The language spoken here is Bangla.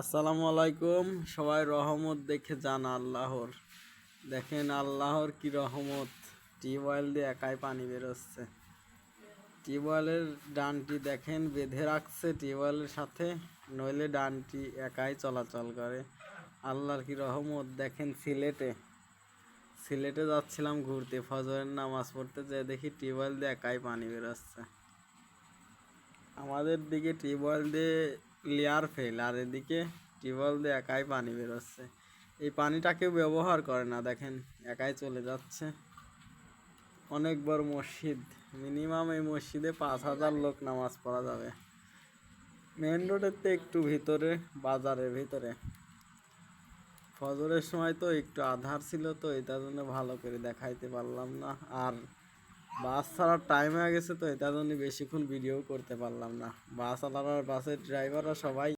আসসালামু আলাইকুম। সবাই রহমত দেখে যান আল্লাহর। দেখেন আল্লাহর কি রহমত, টিউবওয়েল দিয়ে একাই পানি বেরোচ্ছে। টিউবওয়েলের ডানটি দেখেন বেঁধে রাখছে টিউবওয়েলের সাথে, নইলে ডানটি একাই চলাচল করে। আল্লাহর কি রহমত। দেখেন সিলেটে যাচ্ছিলাম ঘুরতে, ফজরের নামাজ পড়তে যেয়ে দেখি টিউবওয়েল দিয়ে একাই পানি বেরোচ্ছে। আমাদের দিকে টিউবওয়েল দিয়ে লেয়ার ফেল, আর এদিকে টিউবওয়েল দিয়ে একাই পানি বেরোচ্ছে। এই পানিটা কেউ ব্যবহার করে না, দেখেন একাই চলে যাচ্ছে। অনেক বড় মসজিদ, মিনিমাম এই মসজিদে 5,000 লোক নামাজ পড়া যাবে। মেন রোডের তো একটু ভিতরে, বাজারের ভিতরে। ফজরের সময় তো একটু আধার ছিল, তো এটার জন্য ভালো করে দেখাইতে পারলাম না। আর বাস ছাড়ার টাইম হয়ে গেছে, তো এটার জন্য বেশিক্ষণ ভিডিও করতে পারলাম না। বাস আলার বাসের ড্রাইভাররা সবাই